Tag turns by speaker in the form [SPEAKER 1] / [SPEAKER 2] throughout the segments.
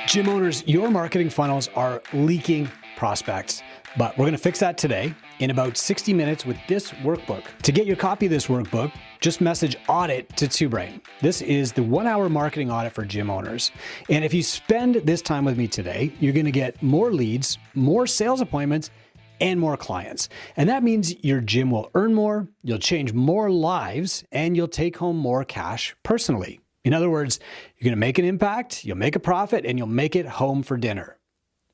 [SPEAKER 1] Gym owners, your marketing funnels are leaking prospects, but we're going to fix that today in about 60 minutes with this workbook. To get your copy of this workbook, just message Audit to TwoBrain. This is the 1-hour marketing audit for gym owners. And if you spend this time with me today, you're going to get more leads, more sales appointments, and more clients. And that means your gym will earn more, you'll change more lives, and you'll take home more cash personally. In other words, you're going to make an impact, you'll make a profit, and you'll make it home for dinner.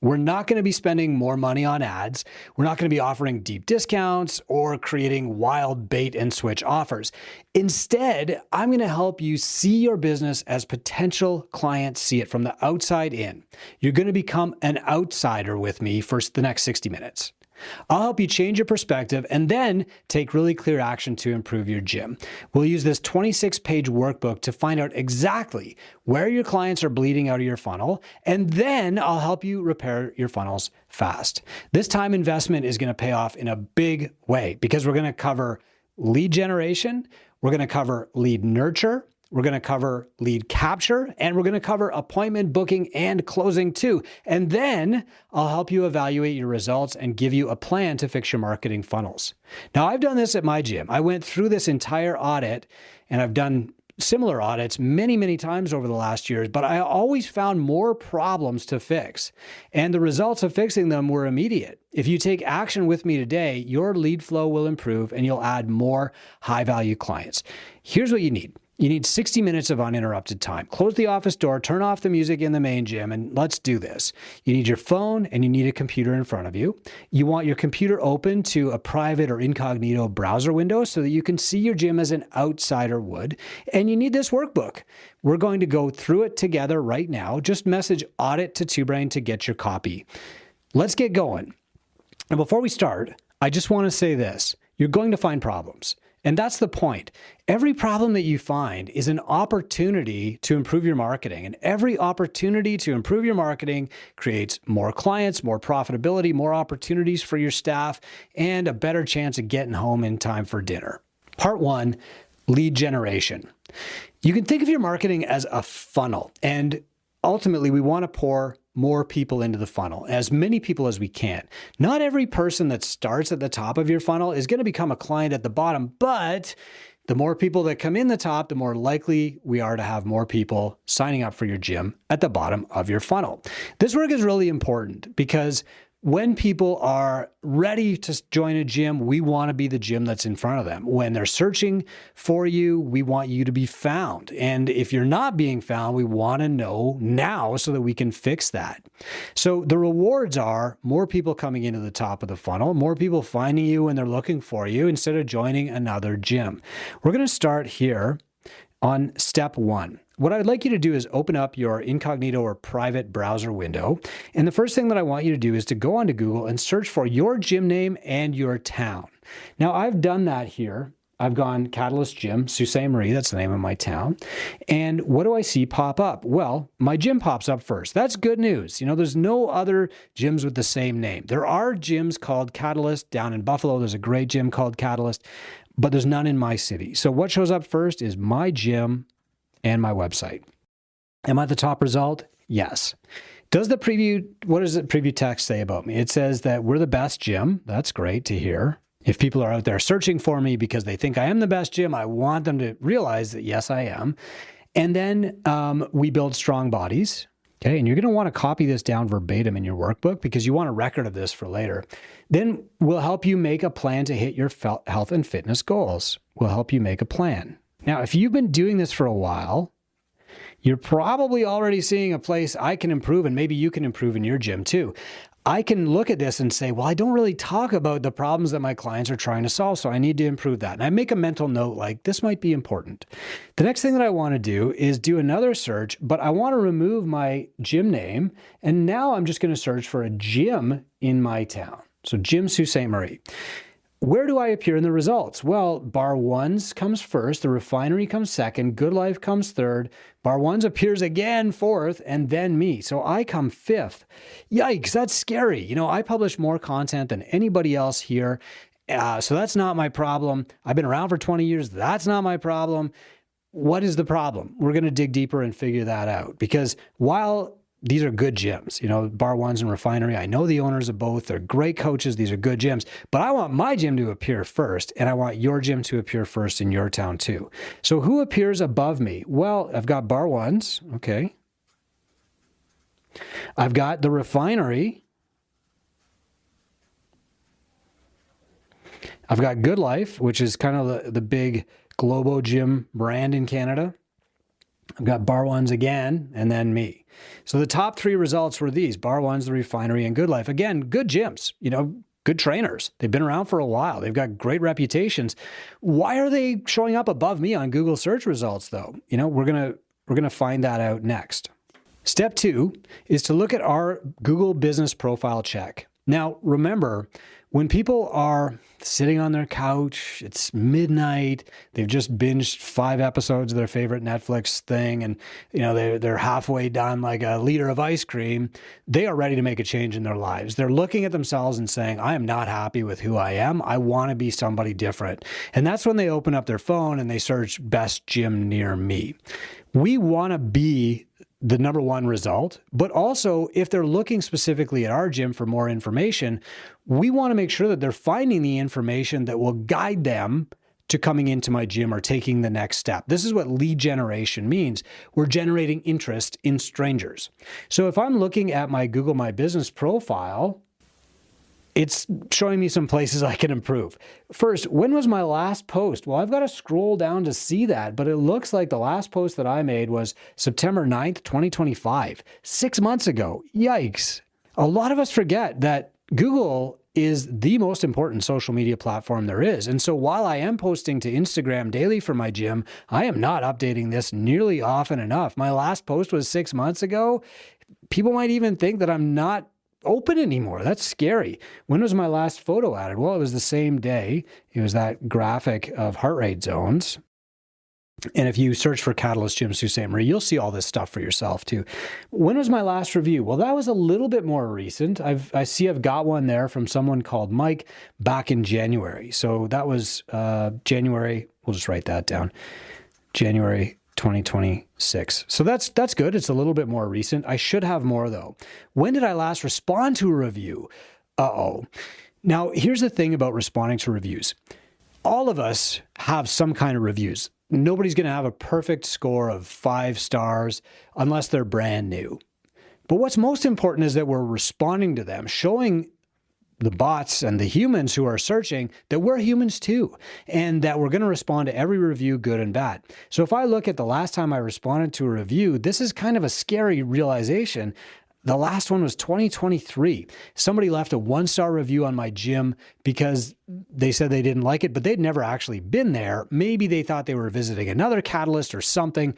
[SPEAKER 1] We're not going to be spending more money on ads. We're not going to be offering deep discounts or creating wild bait and switch offers. Instead, I'm going to help you see your business as potential clients see it from the outside in. You're going to become an outsider with me for the next 60 minutes. I'll help you change your perspective and then take really clear action to improve your gym. We'll use this 26-page workbook to find out exactly where your clients are bleeding out of your funnel, and then I'll help you repair your funnels fast. This time investment is going to pay off in a big way because we're going to cover lead generation, we're going to cover lead nurture, we're going to cover lead capture, and we're going to cover appointment booking and closing too. And then I'll help you evaluate your results and give you a plan to fix your marketing funnels. Now, I've done this at my gym. I went through this entire audit, and I've done similar audits many times over the last years, but I always found more problems to fix. And the results of fixing them were immediate. If you take action with me today, your lead flow will improve and you'll add more high-value clients. Here's what you need. You need 60 minutes of uninterrupted time. Close the office door, turn off the music in the main gym, and let's do this. You need your phone and you need a computer in front of you. You want your computer open to a private or incognito browser window so that you can see your gym as an outsider would. And you need this workbook. We're going to go through it together right now. Just message Audit to TwoBrain to get your copy. Let's get going. And before we start, I just want to say this. You're going to find problems. And that's the point. Every problem that you find is an opportunity to improve your marketing. And every opportunity to improve your marketing creates more clients, more profitability, more opportunities for your staff, and a better chance of getting home in time for dinner. Part 1, lead generation. You can think of your marketing as a funnel. And ultimately, we want to pour more people into the funnel, as many people as we can. Not every person that starts at the top of your funnel is going to become a client at the bottom, but the more people that come in the top, the more likely we are to have more people signing up for your gym at the bottom of your funnel. This work is really important because when people are ready to join a gym, we want to be the gym that's in front of them. When they're searching for you, we want you to be found. And if you're not being found, we want to know now so that we can fix that. So the rewards are more people coming into the top of the funnel, more people finding you when they're looking for you instead of joining another gym. We're going to start here on step 1. What I'd like you to do is open up your incognito or private browser window. And the first thing that I want you to do is to go onto Google and search for your gym name and your town. Now, I've done that here. I've gone Catalyst Gym, Sault Ste. Marie, that's the name of my town. And what do I see pop up? Well, my gym pops up first. That's good news. There's no other gyms with the same name. There are gyms called Catalyst down in Buffalo. There's a great gym called Catalyst, but there's none in my city. So what shows up first is my gym and my website. Am I the top result? Yes. What does the preview text say about me? It says that we're the best gym. That's great to hear. If people are out there searching for me because they think I am the best gym, I want them to realize that yes, I am. And then we build strong bodies. Okay, and you're going to want to copy this down verbatim in your workbook because you want a record of this for later. Then we'll help you make a plan to hit your health and fitness goals. We'll help you make a plan. Now, if you've been doing this for a while, you're probably already seeing a place I can improve, and maybe you can improve in your gym too. I can look at this and say, well, I don't really talk about the problems that my clients are trying to solve, so I need to improve that. And I make a mental note like, this might be important. The next thing that I want to do is do another search, but I want to remove my gym name, and now I'm just going to search for a gym in my town. So Gym Sault Ste. Marie. Where do I appear in the results? Well, Bar 1's comes first, the Refinery comes second, Good Life comes third, Bar 1's appears again fourth, and then me. So I come fifth. Yikes, that's scary. I publish more content than anybody else here, so that's not my problem. I've been around for 20 years. That's not my problem. what is the problem? We're going to dig deeper and figure that out, because while these are good gyms, Bar Ones and Refinery, I know the owners of both. They're great coaches. These are good gyms, but I want my gym to appear first, and I want your gym to appear first in your town too. So who appears above me? Well, I've got Bar Ones. Okay. I've got the Refinery. I've got Good Life, which is kind of the big Globo gym brand in Canada. I've got Bar Ones again, and then me. So the top three results were these: Bar Ones, the Refinery, and Good Life. Again, good gyms, good trainers. They've been around for a while. They've got great reputations. Why are they showing up above me on Google search results, though? We're gonna find that out next. Step 2 is to look at our Google Business Profile check. Now, remember, when people are sitting on their couch, it's midnight, they've just binged 5 episodes of their favorite Netflix thing, and they're halfway done like a liter of ice cream, they are ready to make a change in their lives. They're looking at themselves and saying, I am not happy with who I am. I want to be somebody different. And that's when they open up their phone and they search best gym near me. We want to be the number one result, but also if they're looking specifically at our gym for more information, we want to make sure that they're finding the information that will guide them to coming into my gym or taking the next step. This is what lead generation means. We're generating interest in strangers. So if I'm looking at my Google My Business profile, it's showing me some places I can improve. First, when was my last post? Well, I've got to scroll down to see that, but it looks like the last post that I made was September 9th, 2025, 6 months ago. Yikes. A lot of us forget that Google is the most important social media platform there is. And so while I am posting to Instagram daily for my gym, I am not updating this nearly often enough. My last post was 6 months ago. People might even think that I'm not open anymore. That's scary. When was my last photo added? Well, it was the same day. It was that graphic of heart rate zones. And if you search for Catalyst Gym Sault Ste. Marie, you'll see all this stuff for yourself too. When was my last review? Well, that was a little bit more recent. I see I've got one there from someone called Mike back in January. So that was January. We'll just write that down. January 2026. So that's good. It's a little bit more recent. I should have more though. When did I last respond to a review? Now, here's the thing about responding to reviews. All of us have some kind of reviews. Nobody's going to have a perfect score of 5 stars unless they're brand new. But what's most important is that we're responding to them, showing the bots and the humans who are searching that we're humans too, and that we're going to respond to every review, good and bad. So if I look at the last time I responded to a review, this is kind of a scary realization. The last one was 2023. Somebody left a 1-star review on my gym because they said they didn't like it, but they'd never actually been there. Maybe they thought they were visiting another Catalyst or something.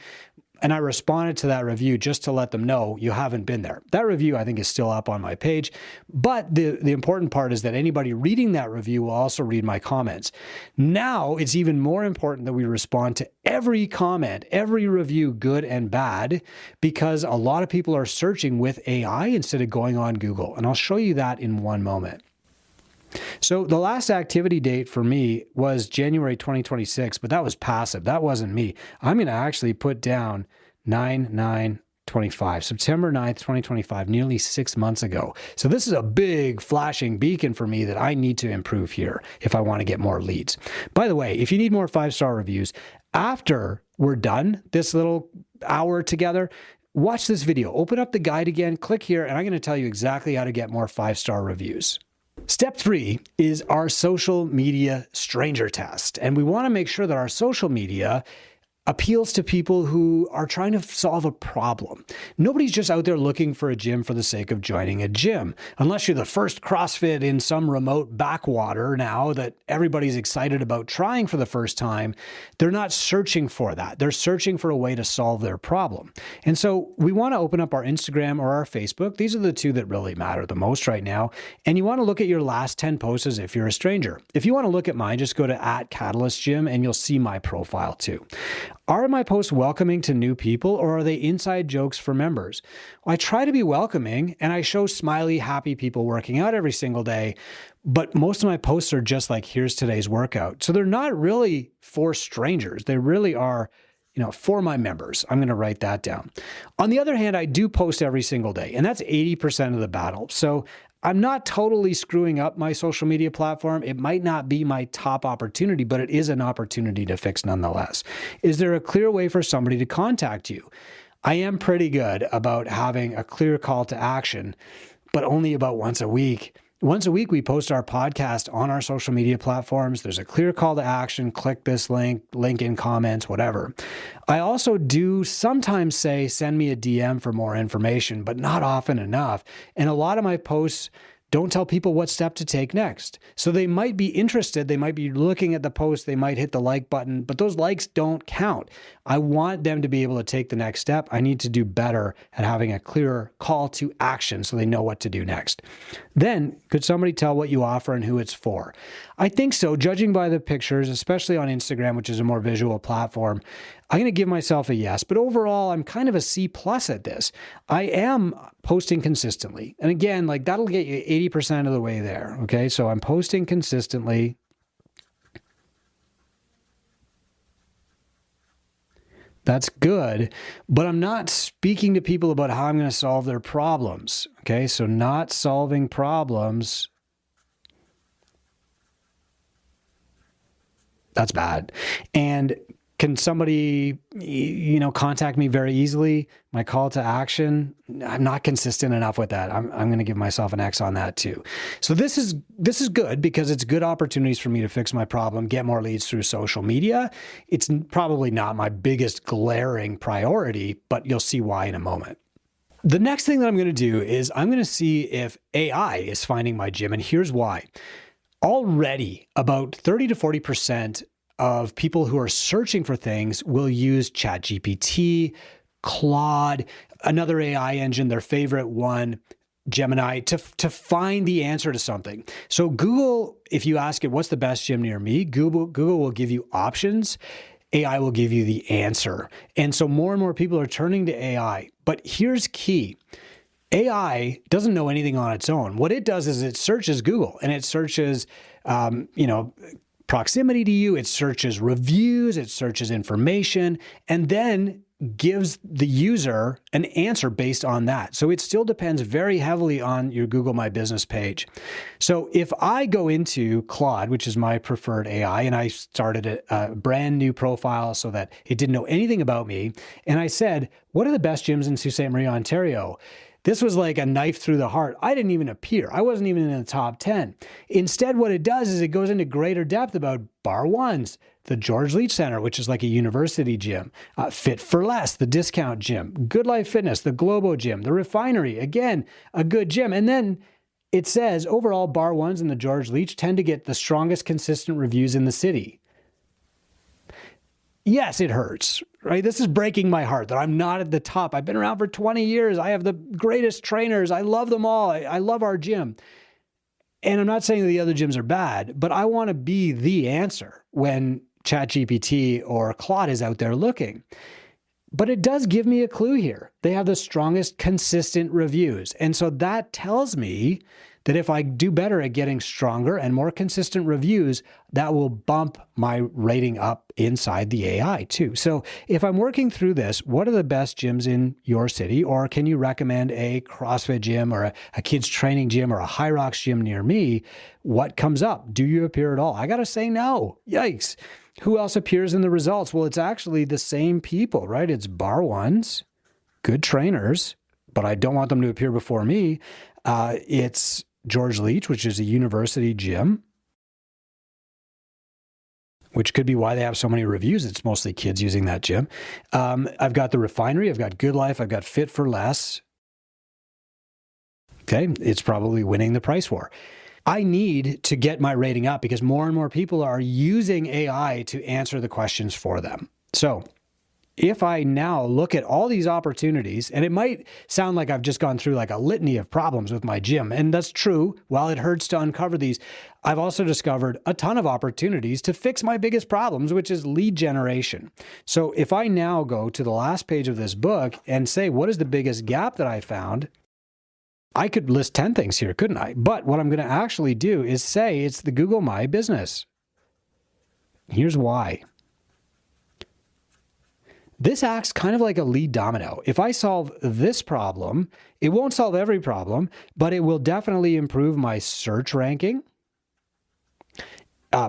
[SPEAKER 1] And I responded to that review just to let them know you haven't been there. That review, I think, is still up on my page. But the important part is that anybody reading that review will also read my comments. Now, it's even more important that we respond to every comment, every review, good and bad, because a lot of people are searching with AI instead of going on Google. And I'll show you that in one moment. So the last activity date for me was January 2026, but that was passive. That wasn't me. I'm going to actually put down 9/9/25, September 9th, 2025, nearly 6 months ago. So this is a big flashing beacon for me that I need to improve here if I want to get more leads. By the way, if you need more 5-star reviews, after we're done this little hour together, watch this video, open up the guide again, click here, and I'm going to tell you exactly how to get more 5-star reviews. Step 3 is our social media stranger test. And we want to make sure that our social media appeals to people who are trying to solve a problem. Nobody's just out there looking for a gym for the sake of joining a gym. Unless you're the first CrossFit in some remote backwater now that everybody's excited about trying for the first time, they're not searching for that. They're searching for a way to solve their problem. And so we want to open up our Instagram or our Facebook. These are the two that really matter the most right now. And you want to look at your last 10 posts as if you're a stranger. If you want to look at mine, just go to @CatalystGym and you'll see my profile too. Are my posts welcoming to new people, or are they inside jokes for members? Well, I try to be welcoming, and I show smiley, happy people working out every single day, but most of my posts are just like, here's today's workout. So they're not really for strangers. They really are for my members. I'm going to write that down. On the other hand, I do post every single day, and that's 80% of the battle. So I'm not totally screwing up my social media platform. It might not be my top opportunity, but it is an opportunity to fix nonetheless. Is there a clear way for somebody to contact you? I am pretty good about having a clear call to action, but only about once a week. Once a week, we post our podcast on our social media platforms. There's a clear call to action. Click this link in comments, whatever. I also do sometimes say, send me a DM for more information, but not often enough. And a lot of my posts don't tell people what step to take next. So they might be interested, they might be looking at the post, they might hit the like button, but those likes don't count. I want them to be able to take the next step. I need to do better at having a clearer call to action so they know what to do next. Then, could somebody tell what you offer and who it's for? I think so, judging by the pictures, especially on Instagram, which is a more visual platform. I'm going to give myself a yes, but overall, I'm kind of a C+ at this. I am posting consistently. And again, that'll get you 80% of the way there. Okay. So I'm posting consistently. That's good, but I'm not speaking to people about how I'm going to solve their problems. Okay. So not solving problems. That's bad. And can somebody, contact me very easily? My call to action, I'm not consistent enough with that. I'm going to give myself an X on that too. So this is good because it's good opportunities for me to fix my problem, get more leads through social media. It's probably not my biggest glaring priority, but you'll see why in a moment. The next thing that I'm going to do is I'm going to see if AI is finding my gym, and here's why. Already about 30 to 40% of people who are searching for things will use ChatGPT, Claude, another AI engine, their favorite one, Gemini, to find the answer to something. So Google, if you ask it, what's the best gym near me? Google will give you options. AI will give you the answer. And so more and more people are turning to AI. But here's key. AI doesn't know anything on its own. What it does is it searches Google and it searches, proximity to you, it searches reviews, it searches information, and then gives the user an answer based on that. So it still depends very heavily on your Google My Business page. So if I go into Claude, which is my preferred AI, and I started a brand new profile so that it didn't know anything about me, and I said, what are the best gyms in Sault Ste. Marie, Ontario? This was like a knife through the heart. I didn't even appear. I wasn't even in the top 10. Instead, what it does is it goes into greater depth about Bar Ones, the George Leach Center, which is like a university gym, Fit for Less, the discount gym, Good Life Fitness, the Globo Gym, the Refinery, again, a good gym. And then it says overall Bar Ones and the George Leach tend to get the strongest consistent reviews in the city. Yes, it hurts, right? This is breaking my heart that I'm not at the top. I've been around for 20 years. I have the greatest trainers. I love them all. I love our gym. And I'm not saying that the other gyms are bad, but I want to be the answer when ChatGPT or Claude is out there looking. But it does give me a clue here. They have the strongest consistent reviews. And so that tells me that if I do better at getting stronger and more consistent reviews, that will bump my rating up inside the AI too. So if I'm working through this, what are the best gyms in your city? Or can you recommend a CrossFit gym or a kids training gym or a High Rocks gym near me? What comes up? Do you appear at all? I got to say no. Yikes. Who else appears in the results? Well, it's actually the same people, right? It's Bar Ones, good trainers, but I don't want them to appear before me. It's George Leach, which is a university gym, which could be why they have so many reviews. It's mostly kids using that gym. I've got the Refinery, I've got Good Life, I've got Fit for Less. Okay, it's probably winning the price war. I need to get my rating up because more and more people are using AI to answer the questions for them. So if I now look at all these opportunities, and it might sound like I've just gone through like a litany of problems with my gym, and that's true. While it hurts to uncover these, I've also discovered a ton of opportunities to fix my biggest problems, which is lead generation. So if I now go to the last page of this book and say, what is the biggest gap that I found? I could list 10 things here, couldn't I? But what I'm going to actually do is say it's the Google My Business. Here's why. This acts kind of like a lead domino. If I solve this problem, it won't solve every problem, but it will definitely improve my search ranking,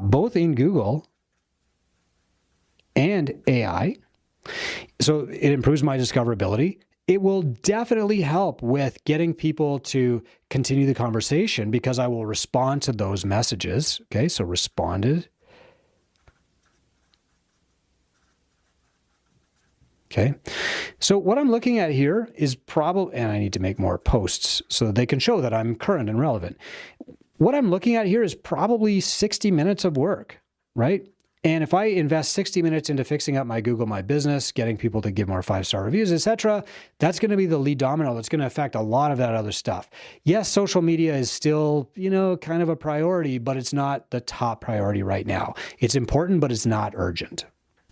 [SPEAKER 1] both in Google and AI. So it improves my discoverability. It will definitely help with getting people to continue the conversation because I will respond to those messages. Okay, so responded. Okay, so what I'm looking at here is probably, and I need to make more posts so that they can show that I'm current and relevant. What I'm looking at here is probably 60 minutes of work, right? And if I invest 60 minutes into fixing up my Google My Business, getting people to give more 5-star reviews, etc., that's going to be the lead domino that's going to affect a lot of that other stuff. Yes, social media is still, kind of a priority, but it's not the top priority right now. It's important, but it's not urgent.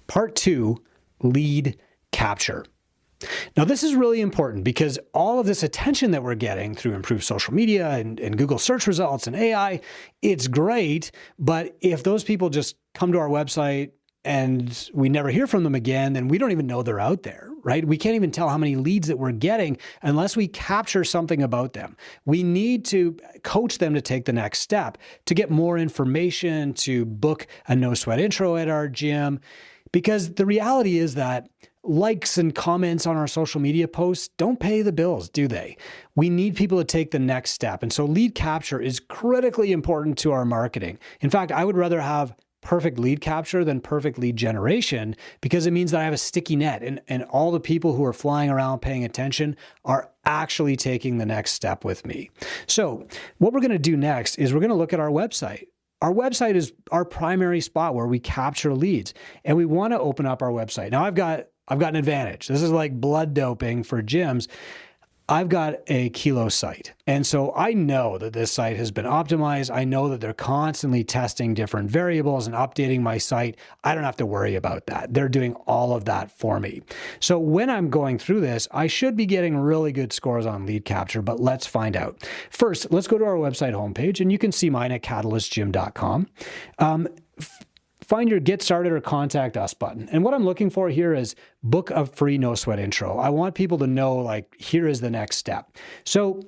[SPEAKER 1] Part 2, lead capture. Now, this is really important because all of this attention that we're getting through improved social media and Google search results and AI, it's great. But if those people just come to our website and we never hear from them again, then we don't even know they're out there, right? We can't even tell how many leads that we're getting unless we capture something about them. We need to coach them to take the next step, to get more information, to book a no sweat intro at our gym. Because the reality is that likes and comments on our social media posts don't pay the bills, do they? We need people to take the next step. And so lead capture is critically important to our marketing. In fact, I would rather have perfect lead capture than perfect lead generation because it means that I have a sticky net and all the people who are flying around paying attention are actually taking the next step with me. So what we're going to do next is we're going to look at our website. Our website is our primary spot where we capture leads, and we want to open up our website. Now I've got an advantage. This is like blood doping for gyms. I've got a Kilo site. And so I know that this site has been optimized. I know that they're constantly testing different variables and updating my site. I don't have to worry about that. They're doing all of that for me. So when I'm going through this, I should be getting really good scores on lead capture, but let's find out. First, let's go to our website homepage, and you can see mine at catalystgym.com. Find your Get Started or Contact Us button. And what I'm looking for here is book a free no sweat intro. I want people to know, here is the next step. So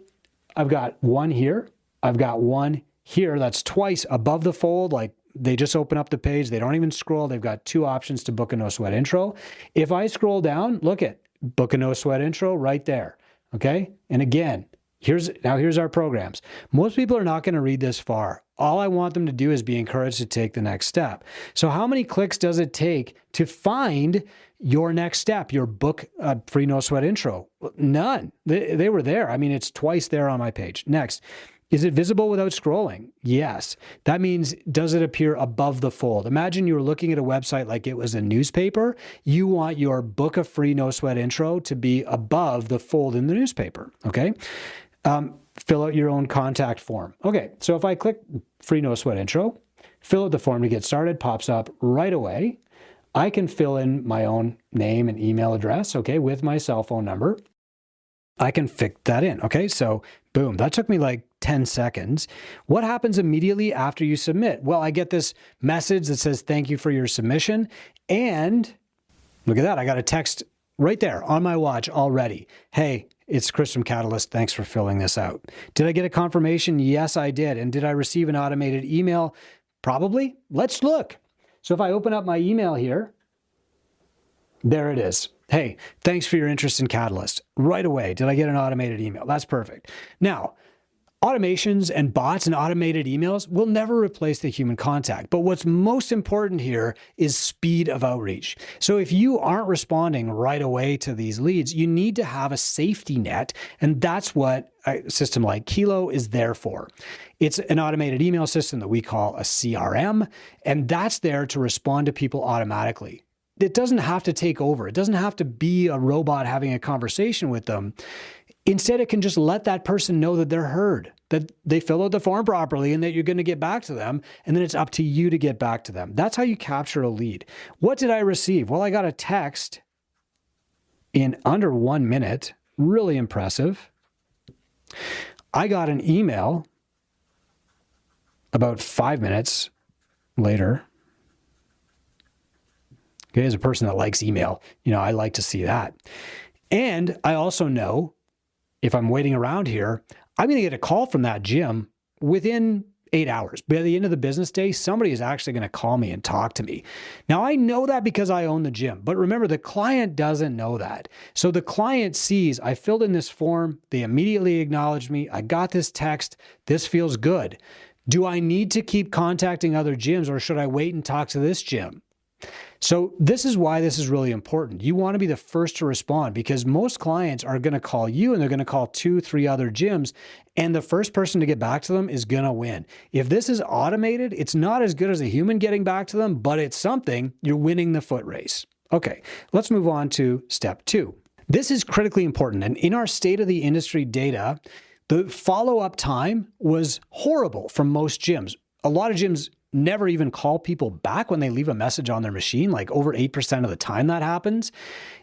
[SPEAKER 1] I've got one here. I've got one here. That's twice above the fold. They just open up the page. They don't even scroll. They've got 2 options to book a no sweat intro. If I scroll down, look at book a no sweat intro right there. Okay. And again, here's our programs. Most people are not going to read this far. All I want them to do is be encouraged to take the next step. So how many clicks does it take to find your next step, your book free no sweat intro? None. They were there. I mean, it's twice there on my page. Next, is it visible without scrolling? Yes. That means, does it appear above the fold? Imagine you were looking at a website like it was a newspaper. You want your book a free no sweat intro to be above the fold in the newspaper. Okay. Fill out your own contact form. Okay, so if I click free no sweat intro, fill out the form to get started, pops up right away. I can fill in my own name and email address, okay, with my cell phone number. I can fit that in, okay? So boom, that took me like 10 seconds. What happens immediately after you submit? Well, I get this message that says, thank you for your submission. And look at that, I got a text right there on my watch already. Hey, it's Chris from Catalyst. Thanks for filling this out. Did I get a confirmation? Yes, I did. And did I receive an automated email? Probably. Let's look. So if I open up my email here, there it is. Hey, thanks for your interest in Catalyst. Right away, did I get an automated email? That's perfect. Now, automations and bots and automated emails will never replace the human contact. But what's most important here is speed of outreach. So if you aren't responding right away to these leads, you need to have a safety net. And that's what a system like Kilo is there for. It's an automated email system that we call a CRM, and that's there to respond to people automatically. It doesn't have to take over. It doesn't have to be a robot having a conversation with them. Instead, it can just let that person know that they're heard, that they fill out the form properly and that you're going to get back to them. And then it's up to you to get back to them. That's how you capture a lead. What did I receive? Well, I got a text in under 1 minute. Really impressive. I got an email about 5 minutes later. Okay, as a person that likes email, I like to see that. And I also know if I'm waiting around here, I'm going to get a call from that gym within 8 hours. By the end of the business day, somebody is actually going to call me and talk to me. Now, I know that because I own the gym, but remember, the client doesn't know that. So the client sees, I filled in this form, they immediately acknowledged me, I got this text, this feels good. Do I need to keep contacting other gyms, or should I wait and talk to this gym? So this is why this is really important. You want to be the first to respond, because most clients are going to call you and they're going to call 2, 3 other gyms, and the first person to get back to them is going to win. If this is automated, it's not as good as a human getting back to them, but it's something. You're winning the foot race. Okay, let's move on to step 2. This is critically important. And in our state of the industry data, the follow-up time was horrible from most gyms. A lot of gyms never even call people back when they leave a message on their machine, like over 8% of the time that happens.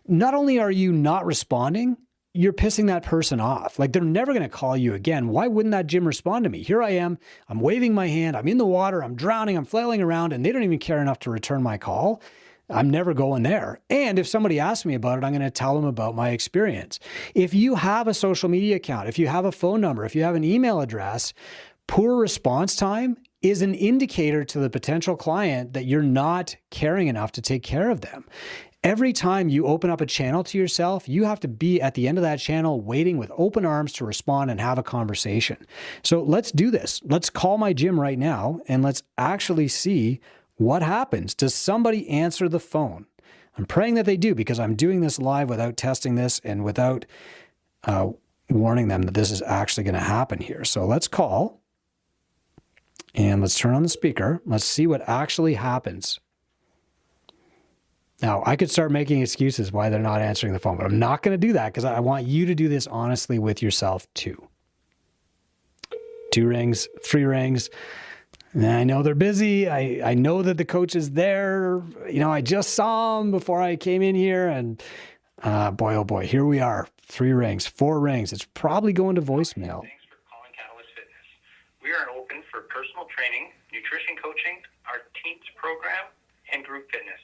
[SPEAKER 1] Not only are you not responding, you're pissing that person off. Like, they're never going to call you again. Why wouldn't that gym respond to me? Here I am, I'm waving my hand, I'm in the water, I'm drowning, I'm flailing around, and they don't even care enough to return my call. I'm never going there. And if somebody asks me about it, I'm going to tell them about my experience. If you have a social media account, if you have a phone number, if you have an email address, poor response time is an indicator to the potential client that you're not caring enough to take care of them. Every time you open up a channel to yourself, you have to be at the end of that channel waiting with open arms to respond and have a conversation. So let's do this. Let's call my gym right now and let's actually see what happens. Does somebody answer the phone? I'm praying that they do, because I'm doing this live without testing this and without warning them that this is actually going to happen here. So let's call. And let's turn on the speaker. Let's see what actually happens. Now, I could start making excuses why they're not answering the phone, but I'm not going to do that, because I want you to do this honestly with yourself too. 2 rings, 3 rings. And I know they're busy. I know that the coach is there. I just saw him before I came in here, and boy, oh boy, here we are. 3 rings, 4 rings. It's probably going to voicemail.
[SPEAKER 2] We are open for personal training, nutrition coaching, our teens program, and group fitness.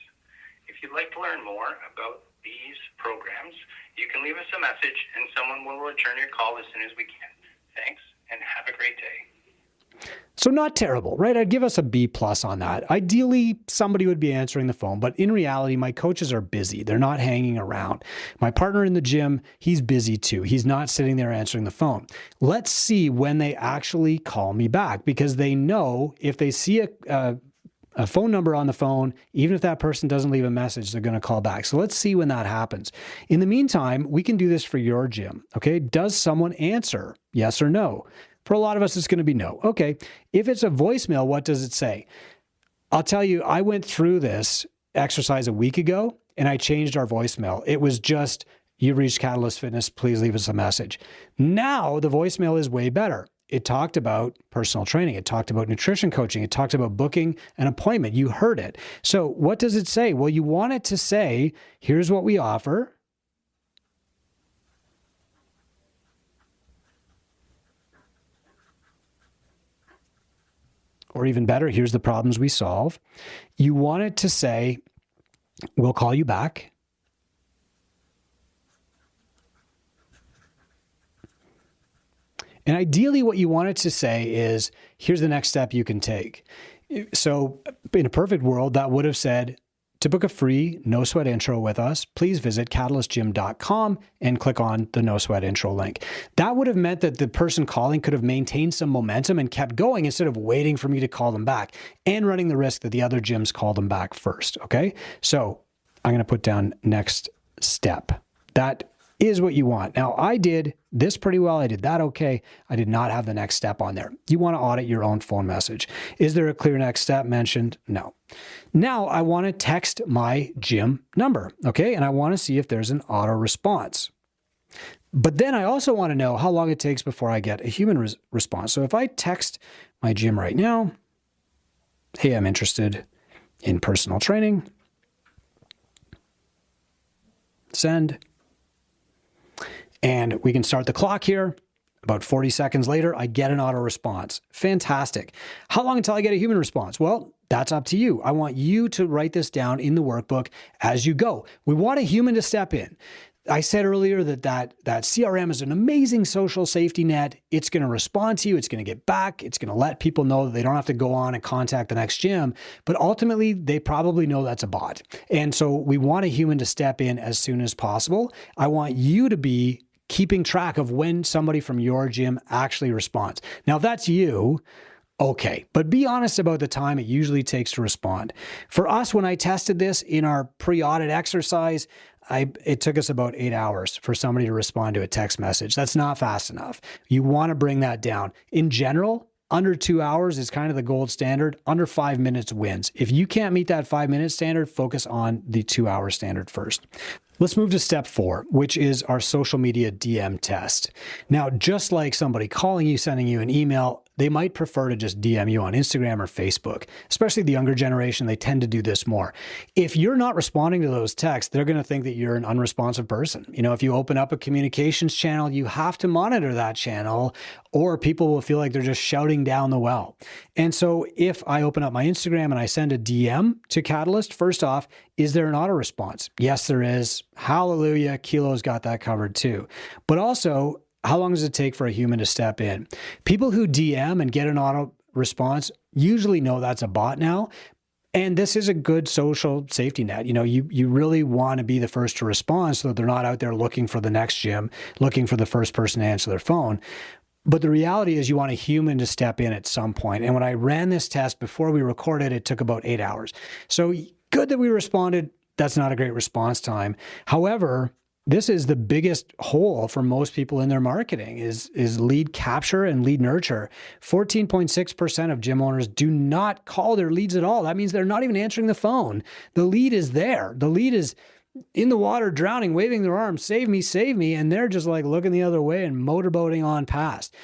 [SPEAKER 2] If you'd like to learn more about these programs, you can leave us a message and someone will return your call as soon as we can. Thanks, and have a great day.
[SPEAKER 1] So not terrible, right? I'd give us a B+ on that. Ideally, somebody would be answering the phone, but in reality, my coaches are busy. They're not hanging around. My partner in the gym, he's busy too. He's not sitting there answering the phone. Let's see when they actually call me back, because they know if they see a phone number on the phone, even if that person doesn't leave a message, they're going to call back. So let's see when that happens. In the meantime, we can do this for your gym. Okay. Does someone answer? Yes or no? For a lot of us, it's going to be no. Okay. If it's a voicemail, what does it say? I'll tell you, I went through this exercise a week ago and I changed our voicemail. It was just, "You've reached Catalyst Fitness. Please leave us a message." Now the voicemail is way better. It talked about personal training. It talked about nutrition coaching. It talked about booking an appointment. You heard it. So what does it say? Well, you want it to say, here's what we offer. Or even better, here's the problems we solve. You want it to say, we'll call you back. And ideally, what you want it to say is, here's the next step you can take. So in a perfect world, that would have said, to book a free no sweat intro with us, please visit catalystgym.com and click on the no sweat intro link. That would have meant that the person calling could have maintained some momentum and kept going instead of waiting for me to call them back and running the risk that the other gyms call them back first. Okay. So I'm going to put down next step. That is what you want. Now, I did this pretty well. I did that okay. I did not have the next step on there. You want to audit your own phone message. Is there a clear next step mentioned? No. Now, I want to text my gym number, okay? And I want to see if there's an auto response. But then I also want to know how long it takes before I get a human response. So if I text my gym right now, "Hey, I'm interested in personal training," send. And we can start the clock here. About 40 seconds later, I get an auto response. Fantastic. How long until I get a human response? Well, that's up to you. I want you to write this down in the workbook as you go. We want a human to step in. I said earlier that CRM is an amazing social safety net. It's going to respond to you. It's going to get back. It's going to let people know that they don't have to go on and contact the next gym. But ultimately, they probably know that's a bot. And so we want a human to step in as soon as possible. I want you to be keeping track of when somebody from your gym actually responds. Now, if that's you, okay, but be honest about the time it usually takes to respond. For us, when I tested this in our pre-audit exercise, it took us about 8 hours for somebody to respond to a text message. That's not fast enough. You want to bring that down. In general, under 2 hours is kind of the gold standard. Under 5 minutes wins. If you can't meet that 5-minute standard, focus on the 2-hour standard first. Let's move to step 4, which is our social media DM test. Now, just like somebody calling you, sending you an email, they might prefer to just DM you on Instagram or Facebook. Especially the younger generation, they tend to do this more. If you're not responding to those texts, they're going to think that you're an unresponsive person. You know, if you open up a communications channel, you have to monitor that channel, or people will feel like they're just shouting down the well. And so if I open up my Instagram and I send a DM to Catalyst, first off, is there an auto response? Yes, there is. Hallelujah. Kilo's got that covered too. But also, how long does it take for a human to step in? People who DM and get an auto response usually know that's a bot now. And this is a good social safety net. You know, you really want to be the first to respond so that they're not out there looking for the next gym, looking for the first person to answer their phone. But the reality is you want a human to step in at some point. And when I ran this test before we recorded, it took about 8 hours. So good that we responded. That's not a great response time. However, this is the biggest hole for most people in their marketing is lead capture and lead nurture. 14.6% of gym owners do not call their leads at all. That means they're not even answering the phone. The lead is there. The lead is in the water, drowning, waving their arms, save me, and they're just like looking the other way and motorboating on past.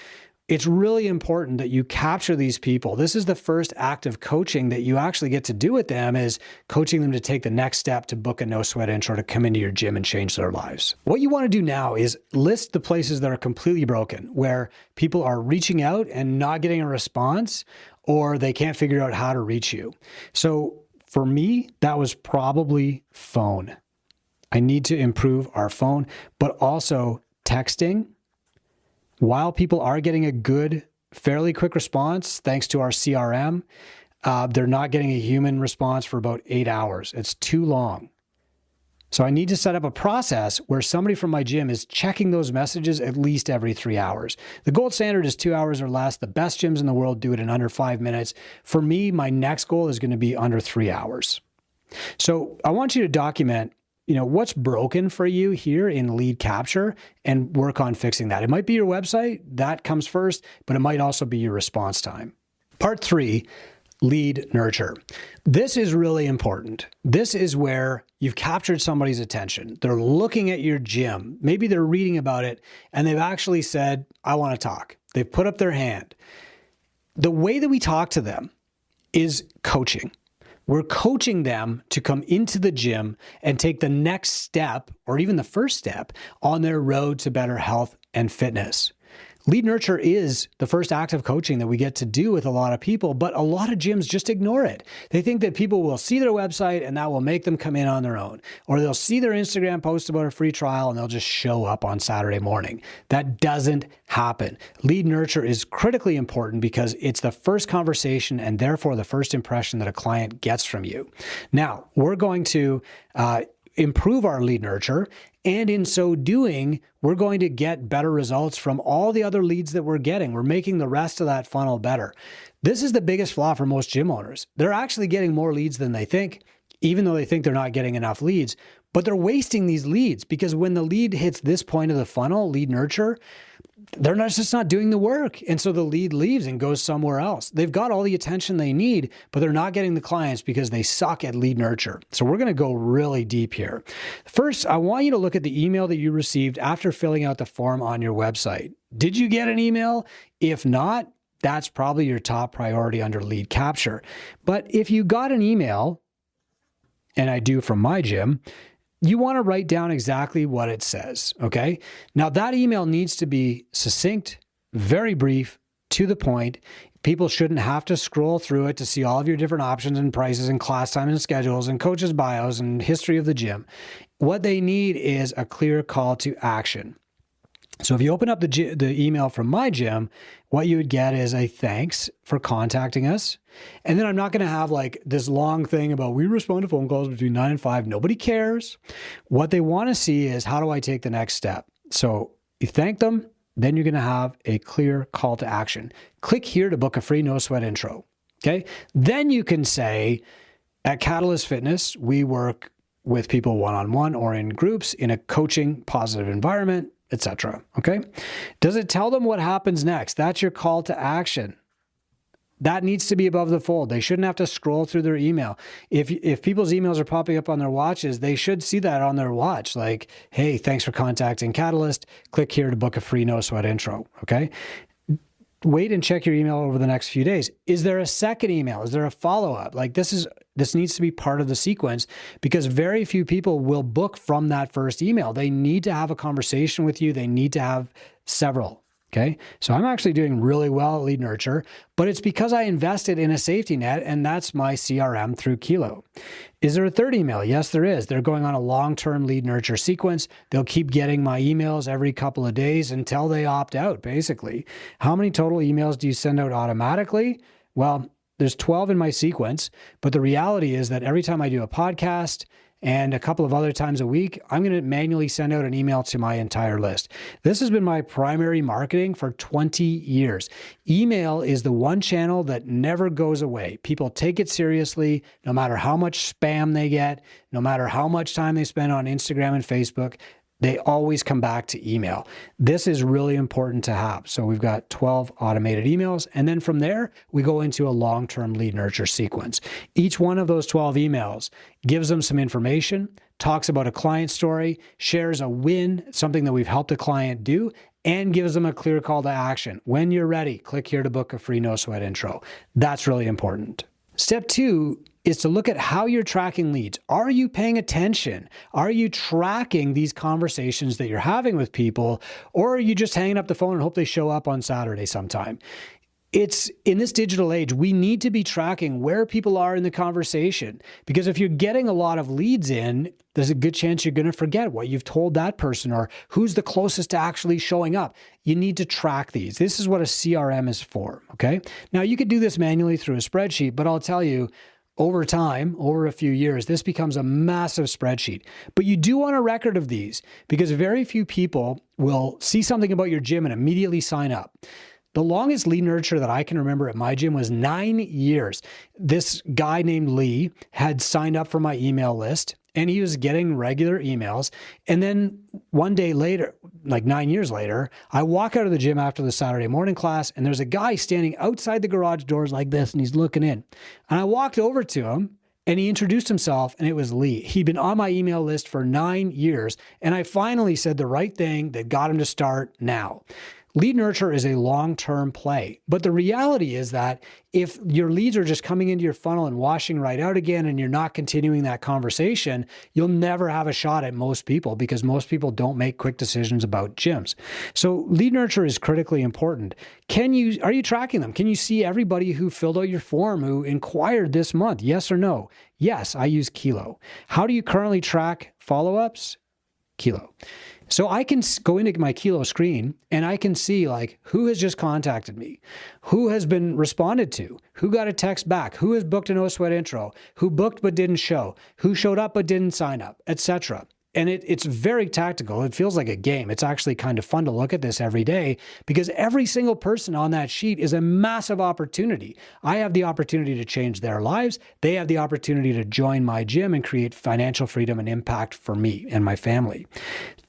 [SPEAKER 1] It's really important that you capture these people. This is the first act of coaching that you actually get to do with them, is coaching them to take the next step to book a no sweat intro to come into your gym and change their lives. What you want to do now is list the places that are completely broken, where people are reaching out and not getting a response, or they can't figure out how to reach you. So for me, that was probably phone. I need to improve our phone, but also texting. While people are getting a good, fairly quick response, thanks to our CRM, they're not getting a human response for about 8 hours. It's too long. So I need to set up a process where somebody from my gym is checking those messages at least every 3 hours. The gold standard is 2 hours or less. The best gyms in the world do it in under 5 minutes. For me, my next goal is going to be under 3 hours. So I want you to document, you know, what's broken for you here in lead capture and work on fixing that. It might be your website, that comes first, but it might also be your response time. Part 3, lead nurture. This is really important. This is where you've captured somebody's attention. They're looking at your gym. Maybe they're reading about it and they've actually said, I want to talk. They've put up their hand. The way that we talk to them is coaching. We're coaching them to come into the gym and take the next step, or even the first step, on their road to better health and fitness. Lead nurture is the first act of coaching that we get to do with a lot of people, but a lot of gyms just ignore it. They think that people will see their website and that will make them come in on their own. Or they'll see their Instagram post about a free trial and they'll just show up on Saturday morning. That doesn't happen. Lead nurture is critically important because it's the first conversation and therefore the first impression that a client gets from you. Now, we're going to improve our lead nurture. And in so doing, we're going to get better results from all the other leads that we're getting. We're making the rest of that funnel better. This is the biggest flaw for most gym owners. They're actually getting more leads than they think, even though they think they're not getting enough leads. But they're wasting these leads because when the lead hits this point of the funnel, lead nurture, they're just not doing the work. And so the lead leaves and goes somewhere else. They've got all the attention they need, but they're not getting the clients because they suck at lead nurture. So we're going to go really deep here. First, I want you to look at the email that you received after filling out the form on your website. Did you get an email? If not, that's probably your top priority under lead capture. But if you got an email, and I do from my gym, you want to write down exactly what it says, okay? Now that email needs to be succinct, very brief, to the point. People shouldn't have to scroll through it to see all of your different options and prices and class time and schedules and coaches' bios and history of the gym. What they need is a clear call to action. So if you open up the email from my gym, what you would get is a thanks for contacting us. And then I'm not going to have like this long thing about we respond to phone calls between 9 and 5. Nobody cares. What they want to see is, how do I take the next step? So you thank them. Then you're going to have a clear call to action. Click here to book a free no sweat intro. Okay. Then you can say, at Catalyst Fitness, we work with people one-on-one or in groups in a coaching positive environment, etc. Okay. Does it tell them what happens next? That's your call to action. That needs to be above the fold. They shouldn't have to scroll through their email. If people's emails are popping up on their watches, they should see that on their watch. Like, hey, thanks for contacting Catalyst. Click here to book a free no sweat intro. Okay. Wait and check your email over the next few days. Is there a second email? Is there a follow-up? Like this needs to be part of the sequence, because very few people will book from that first email. They need to have a conversation with you. They need to have several. Okay. So I'm actually doing really well at Lead Nurture, but it's because I invested in a safety net, and that's my CRM through Kilo. Is there a third email? Yes, there is. They're going on a long-term Lead Nurture sequence. They'll keep getting my emails every couple of days until they opt out, basically. How many total emails do you send out automatically? Well, there's 12 in my sequence, but the reality is that every time I do a podcast and a couple of other times a week, I'm going to manually send out an email to my entire list. This has been my primary marketing for 20 years. Email is the one channel that never goes away. People take it seriously, no matter how much spam they get, no matter how much time they spend on Instagram and Facebook. They always come back to email. This is really important to have. So we've got 12 automated emails. And then from there, we go into a long-term Lead Nurture sequence. Each one of those 12 emails gives them some information, talks about a client story, shares a win, something that we've helped a client do, and gives them a clear call to action. When you're ready, click here to book a free no sweat intro. That's really important. Step 2 is to look at how you're tracking leads. Are you paying attention? Are you tracking these conversations that you're having with people? Or are you just hanging up the phone and hope they show up on Saturday sometime? It's in this digital age, we need to be tracking where people are in the conversation, because if you're getting a lot of leads in, there's a good chance you're going to forget what you've told that person or who's the closest to actually showing up. You need to track these. This is what a CRM is for. Okay. Now you could do this manually through a spreadsheet, but I'll tell you, over time, over a few years, this becomes a massive spreadsheet. But you do want a record of these, because very few people will see something about your gym and immediately sign up. The longest Lead Nurture that I can remember at my gym was 9 years. This guy named Lee had signed up for my email list, and he was getting regular emails. And then one day later, like 9 years later, I walk out of the gym after the Saturday morning class, and there's a guy standing outside the garage doors like this, and he's looking in. And I walked over to him, and he introduced himself, and it was Lee. He'd been on my email list for 9 years, and I finally said the right thing that got him to start now. Lead Nurture is a long-term play, but the reality is that if your leads are just coming into your funnel and washing right out again, and you're not continuing that conversation, you'll never have a shot at most people, because most people don't make quick decisions about gyms. So Lead Nurture is critically important. Are you tracking them? Can you see everybody who filled out your form, who inquired this month? Yes or no? Yes, I use Kilo. How do you currently track follow-ups? Kilo. So I can go into my Kilo screen and I can see like who has just contacted me, who has been responded to, who got a text back, who has booked a no sweat intro, who booked but didn't show, who showed up but didn't sign up, etc. And it's very tactical. It feels like a game. It's actually kind of fun to look at this every day, because every single person on that sheet is a massive opportunity. I have the opportunity to change their lives. They have the opportunity to join my gym and create financial freedom and impact for me and my family.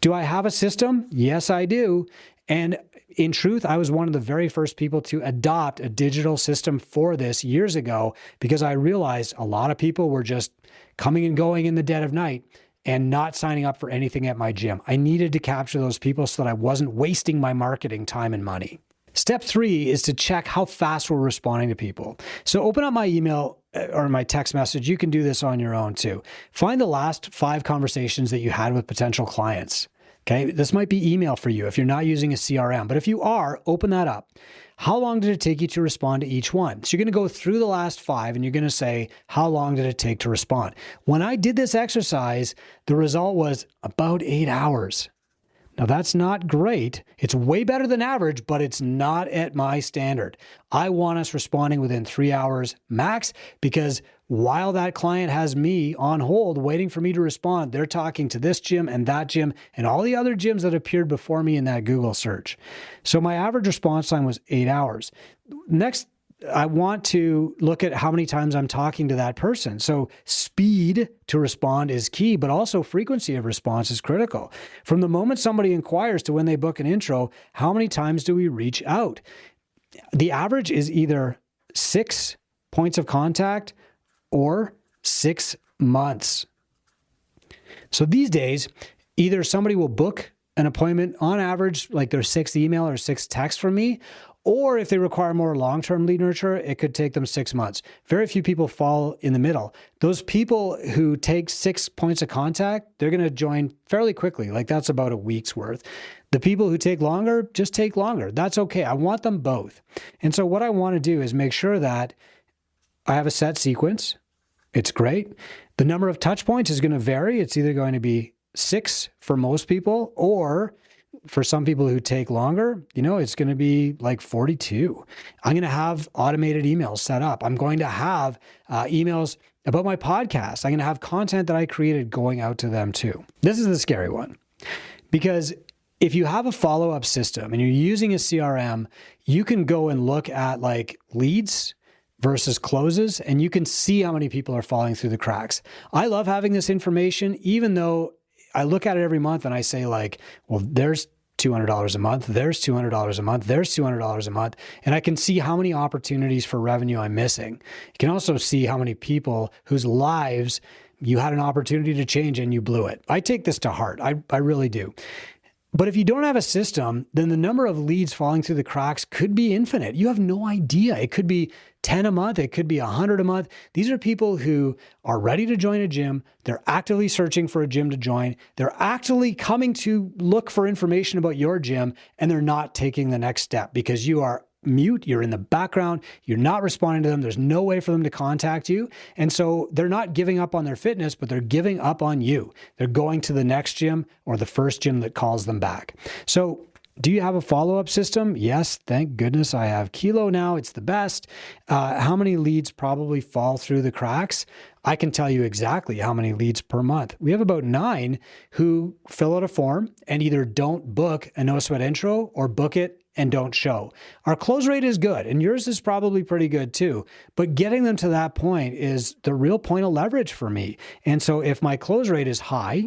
[SPEAKER 1] Do I have a system? Yes, I do. And in truth, I was one of the very first people to adopt a digital system for this years ago, because I realized a lot of people were just coming and going in the dead of night and not signing up for anything at my gym. I needed to capture those people so that I wasn't wasting my marketing time and money. Step 3 is to check how fast we're responding to people. So open up my email or my text message. You can do this on your own too. Find the last 5 conversations that you had with potential clients. Okay, this might be email for you if you're not using a CRM, but if you are, open that up. How long did it take you to respond to each one? So you're going to go through the last 5 and you're going to say, how long did it take to respond? When I did this exercise, the result was about 8 hours. Now that's not great. It's way better than average, but it's not at my standard. I want us responding within 3 hours max, because while that client has me on hold waiting for me to respond, they're talking to this gym and that gym and all the other gyms that appeared before me in that Google search. So my average response time was 8 hours. Next, I want to look at how many times I'm talking to that person. So speed to respond is key, but also frequency of response is critical. From the moment somebody inquires to when they book an intro, how many times do we reach out? The average is either 6 points of contact or 6 months. So these days, either somebody will book an appointment on average, like their 6th email or 6th text from me, or if they require more long-term lead nurture, it could take them 6 months. Very few people fall in the middle. Those people who take 6 points of contact, they're going to join fairly quickly. Like that's about a week's worth. The people who take longer, just take longer. That's okay. I want them both. And so what I want to do is make sure that I have a set sequence. It's great. The number of touch points is going to vary. It's either going to be 6 for most people, or for some people who take longer, it's going to be like 42. I'm going to have automated emails set up. I'm going to have emails about my podcast. I'm going to have content that I created going out to them too. This is the scary one, because if you have a follow-up system and you're using a CRM, you can go and look at like leads versus closes, and you can see how many people are falling through the cracks. I love having this information, even though I look at it every month and I say like, well, there's $200 a month, there's $200 a month, there's $200 a month. And I can see how many opportunities for revenue I'm missing. You can also see how many people whose lives you had an opportunity to change and you blew it. I take this to heart. I really do. But if you don't have a system, then the number of leads falling through the cracks could be infinite. You have no idea. It could be 10 a month. It could be 100 a month. These are people who are ready to join a gym. They're actively searching for a gym to join. They're actually coming to look for information about your gym, and they're not taking the next step because you are mute, you're in the background, you're not responding to them, there's no way for them to contact you. And so they're not giving up on their fitness, but they're giving up on you. They're going to the next gym or the first gym that calls them back. So do you have a follow-up system? Yes, thank goodness I have Kilo now. It's the best. How many leads probably fall through the cracks? I can tell you exactly how many leads per month. We have about 9 who fill out a form and either don't book a no sweat intro or book it and don't show. Our close rate is good, and yours is probably pretty good too. But getting them to that point is the real point of leverage for me. And so if my close rate is high,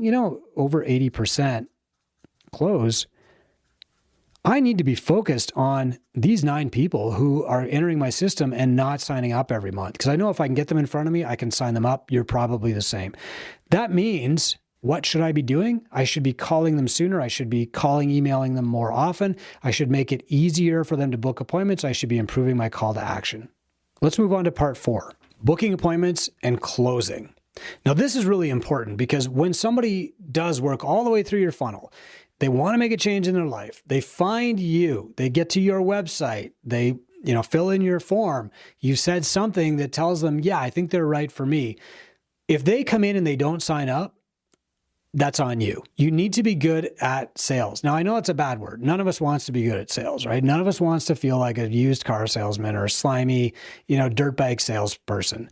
[SPEAKER 1] over 80% close, I need to be focused on these 9 people who are entering my system and not signing up every month. Because I know if I can get them in front of me, I can sign them up. You're probably the same. That means, what should I be doing? I should be calling them sooner. I should be emailing them more often. I should make it easier for them to book appointments. I should be improving my call to action. Let's move on to part 4, booking appointments and closing. Now, this is really important because when somebody does work all the way through your funnel, they want to make a change in their life. They find you, they get to your website, they fill in your form. You said something that tells them, yeah, I think they're right for me. If they come in and they don't sign up, that's on you. You need to be good at sales. Now, I know it's a bad word. None of us wants to be good at sales, right? None of us wants to feel like a used car salesman or a slimy, dirtbag salesperson.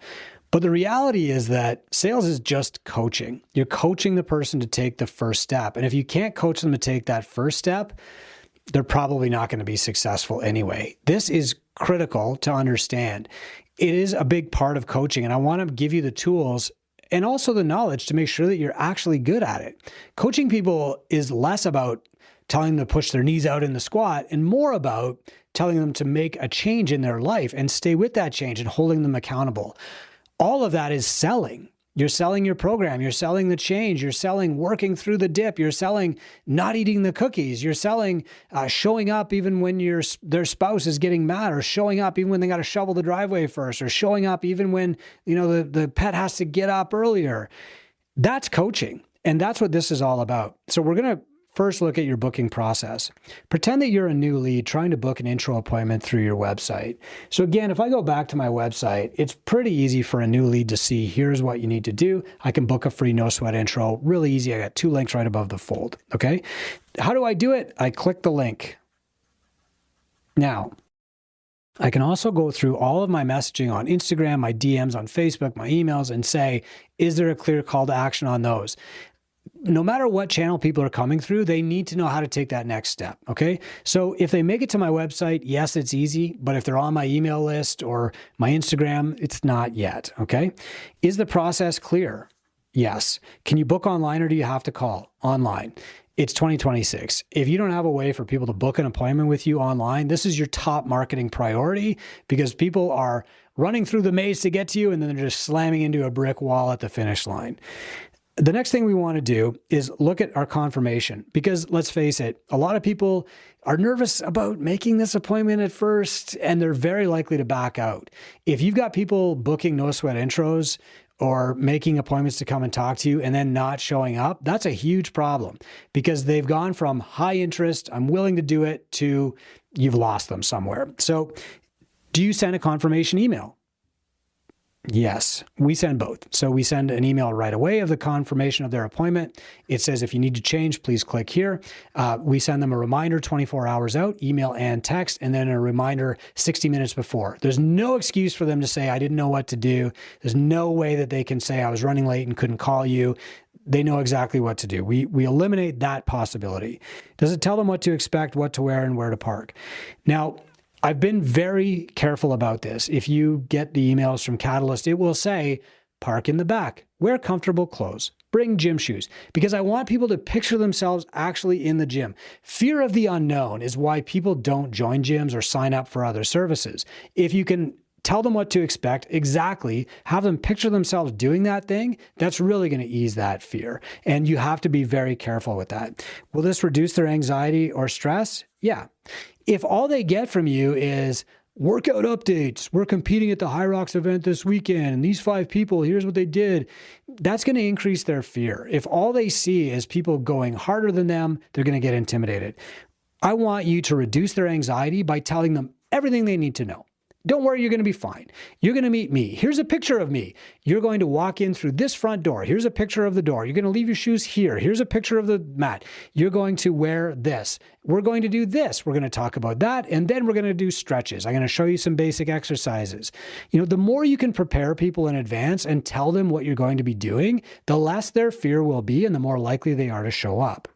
[SPEAKER 1] But the reality is that sales is just coaching. You're coaching the person to take the first step. And if you can't coach them to take that first step, they're probably not going to be successful anyway. This is critical to understand. It is a big part of coaching, and I want to give you the tools and also the knowledge to make sure that you're actually good at it. Coaching people is less about telling them to push their knees out in the squat and more about telling them to make a change in their life and stay with that change and holding them accountable. All of that is selling. You're selling your program. You're selling the change. You're selling working through the dip. You're selling not eating the cookies. You're selling showing up even when their spouse is getting mad, or showing up even when they got to shovel the driveway first, or showing up even when the pet has to get up earlier. That's coaching, and that's what this is all about. So we're going to first look at your booking process. Pretend that you're a new lead trying to book an intro appointment through your website. So again, if I go back to my website, it's pretty easy for a new lead to see, here's what you need to do. I can book a free no sweat intro. Really easy. I got 2 links right above the fold. Okay. How do I do it? I click the link. Now, I can also go through all of my messaging on Instagram, my DMs on Facebook, my emails, and say, is there a clear call to action on those? No matter what channel people are coming through, they need to know how to take that next step, okay? So if they make it to my website, yes, it's easy, but if they're on my email list or my Instagram, it's not yet, okay? Is the process clear? Yes. Can you book online or do you have to call? Online. It's 2026. If you don't have a way for people to book an appointment with you online, this is your top marketing priority because people are running through the maze to get to you and then they're just slamming into a brick wall at the finish line. The next thing we want to do is look at our confirmation because let's face it, a lot of people are nervous about making this appointment at first and they're very likely to back out. If you've got people booking no sweat intros or making appointments to come and talk to you and then not showing up, that's a huge problem because they've gone from high interest, I'm willing to do it, to you've lost them somewhere. So do you send a confirmation email? Yes, we send both. So we send an email right away of the confirmation of their appointment. It says, if you need to change, please click here. We send them a reminder 24 hours out, email and text, and then a reminder 60 minutes before. There's no excuse for them to say, I didn't know what to do. There's no way that they can say, I was running late and couldn't call you. They know exactly what to do. We eliminate that possibility. Does it tell them what to expect, what to wear, and where to park? Now, I've been very careful about this. If you get the emails from Catalyst, it will say, park in the back, wear comfortable clothes, bring gym shoes, because I want people to picture themselves actually in the gym. Fear of the unknown is why people don't join gyms or sign up for other services. If you can tell them what to expect exactly, have them picture themselves doing that thing, that's really going to ease that fear. And you have to be very careful with that. Will this reduce their anxiety or stress? Yeah. If all they get from you is workout updates, we're competing at the High Rocks event this weekend, and these 5 people, here's what they did, that's going to increase their fear. If all they see is people going harder than them, they're going to get intimidated. I want you to reduce their anxiety by telling them everything they need to know. Don't worry, you're going to be fine. You're going to meet me. Here's a picture of me. You're going to walk in through this front door. Here's a picture of the door. You're going to leave your shoes here. Here's a picture of the mat. You're going to wear this. We're going to do this. We're going to talk about that. And then we're going to do stretches. I'm going to show you some basic exercises. The more you can prepare people in advance and tell them what you're going to be doing, the less their fear will be and the more likely they are to show up.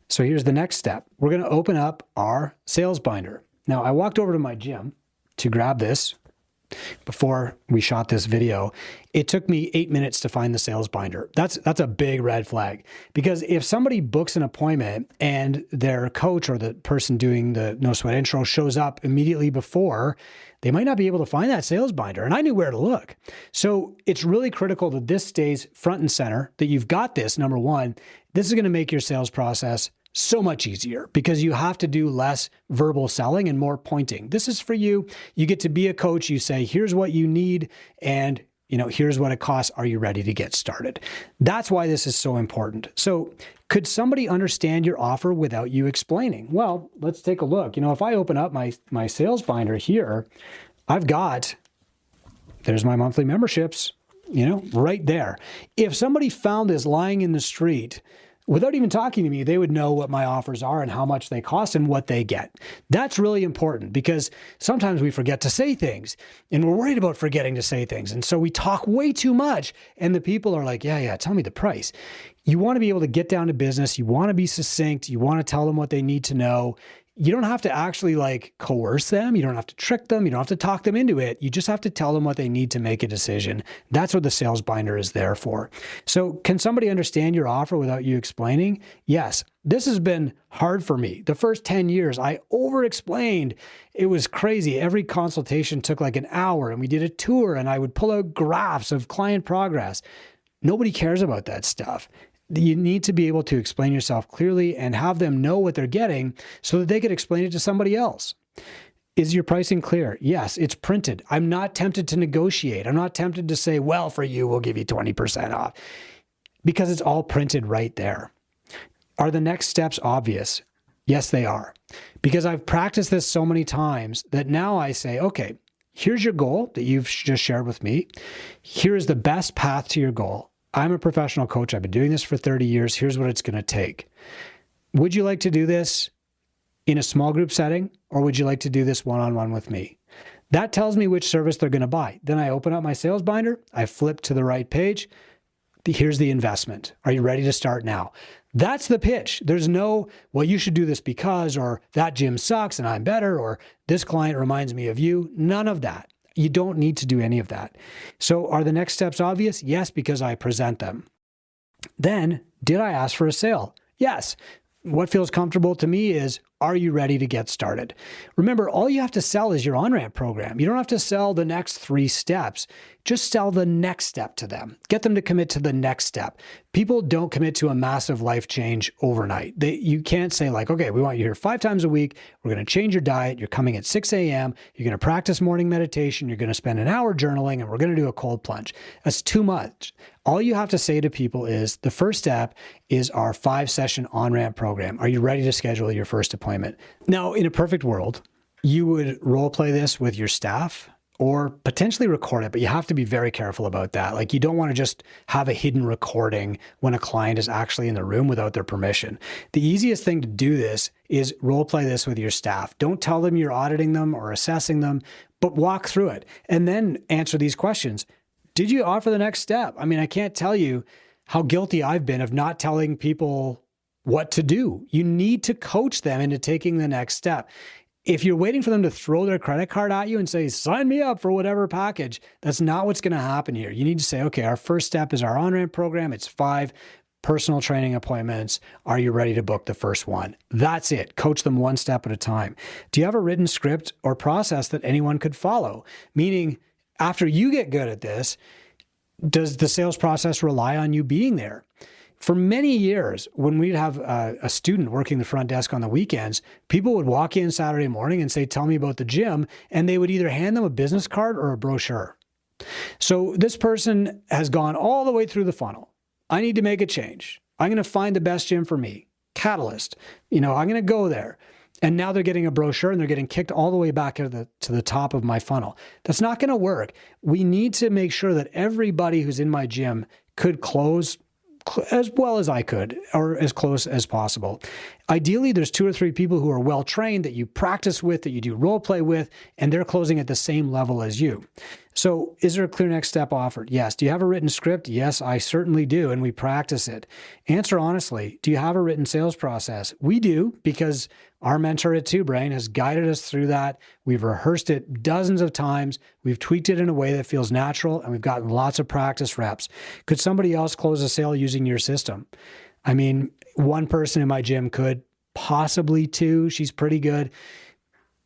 [SPEAKER 1] So here's the next step. We're going to open up our sales binder. Now, I walked over to my gym to grab this before we shot this video. It took me 8 minutes to find the sales binder. That's a big red flag because if somebody books an appointment and their coach or the person doing the no sweat intro shows up immediately before, they might not be able to find that sales binder. And I knew where to look. So it's really critical that this stays front and center, that you've got this. Number one, this is going to make your sales process so much easier because you have to do less verbal selling and more pointing. This is for you. You get to be a coach. You say, here's what you need. And here's what it costs. Are you ready to get started? That's why this is so important. So could somebody understand your offer without you explaining? Well, let's take a look. If I open up my sales binder here, there's my monthly memberships, right there. If somebody found this lying in the street, without even talking to me, they would know what my offers are and how much they cost and what they get. That's really important because sometimes we forget to say things and we're worried about forgetting to say things. And so we talk way too much and the people are like, yeah, tell me the price. You want to be able to get down to business. You want to be succinct. You want to tell them what they need to know. You don't have to actually coerce them. You don't have to trick them. You don't have to talk them into it. You just have to tell them what they need to make a decision. That's what the sales binder is there for. So can somebody understand your offer without you explaining? Yes. This has been hard for me. The first 10 years, I over-explained. It was crazy. Every consultation took an hour and we did a tour and I would pull out graphs of client progress. Nobody cares about that stuff. You need to be able to explain yourself clearly and have them know what they're getting so that they could explain it to somebody else. Is your pricing clear? Yes, it's printed. I'm not tempted to negotiate. I'm not tempted to say, well, for you, we'll give you 20% off because it's all printed right there. Are the next steps obvious? Yes, they are. Because I've practiced this so many times that now I say, okay, here's your goal that you've just shared with me. Here is the best path to your goal. I'm a professional coach. I've been doing this for 30 years. Here's what it's going to take. Would you like to do this in a small group setting, or would you like to do this one-on-one with me? That tells me which service they're going to buy. Then I open up my sales binder. I flip to the right page. Here's the investment. Are you ready to start now? That's the pitch. There's no, well, you should do this because, or that gym sucks and I'm better, or this client reminds me of you. None of that. You don't need to do any of that. So are the next steps obvious? Yes, because I present them. Then, did I ask for a sale? Yes. What feels comfortable to me is, are you ready to get started? Remember, all you have to sell is your on-ramp program. You don't have to sell the next 3 steps. Just sell the next step to them. Get them to commit to the next step. People don't commit to a massive life change overnight. You can't say like, okay, we want you here 5 times a week. We're going to change your diet. You're coming at 6 a.m. You're going to practice morning meditation. You're going to spend an hour journaling, and we're going to do a cold plunge. That's too much. All you have to say to people is the first step is our 5-session on-ramp program. Are you ready to schedule your first appointment? Now, in a perfect world, you would role play this with your staff or potentially record it, but you have to be very careful about that. Like, you don't want to just have a hidden recording when a client is actually in the room without their permission. The easiest thing to do this is role play this with your staff. Don't tell them you're auditing them or assessing them, but walk through it and then answer these questions. Did you offer the next step? I mean, I can't tell you how guilty I've been of not telling people what to do. You need to coach them into taking the next step. If you're waiting for them to throw their credit card at you and say, sign me up for whatever package, that's not what's going to happen here. You need to say, okay, our first step is our on-ramp program. It's 5 personal training appointments. Are you ready to book the first one? That's it. Coach them one step at a time. Do you have a written script or process that anyone could follow? Meaning, after you get good at this, does the sales process rely on you being there? For many years, when we'd have a student working the front desk on the weekends, people would walk in Saturday morning and say, tell me about the gym, and they would either hand them a business card or a brochure. So this person has gone all the way through the funnel. I need to make a change. I'm going to find the best gym for me. Catalyst. I'm going to go there. And now they're getting a brochure and they're getting kicked all the way back to the top of my funnel. That's not going to work. We need to make sure that everybody who's in my gym could close as well as I could, or as close as possible. Ideally, there's 2 or 3 people who are well trained that you practice with, that you do role play with, and they're closing at the same level as you. So is there a clear next step offered? Yes. Do you have a written script? Yes, I certainly do, and we practice it. Answer honestly, do you have a written sales process? We do, because our mentor at Two Brain has guided us through that. We've rehearsed it dozens of times. We've tweaked it in a way that feels natural, and we've gotten lots of practice reps. Could somebody else close a sale using your system? I mean, one person in my gym could, possibly 2. She's pretty good.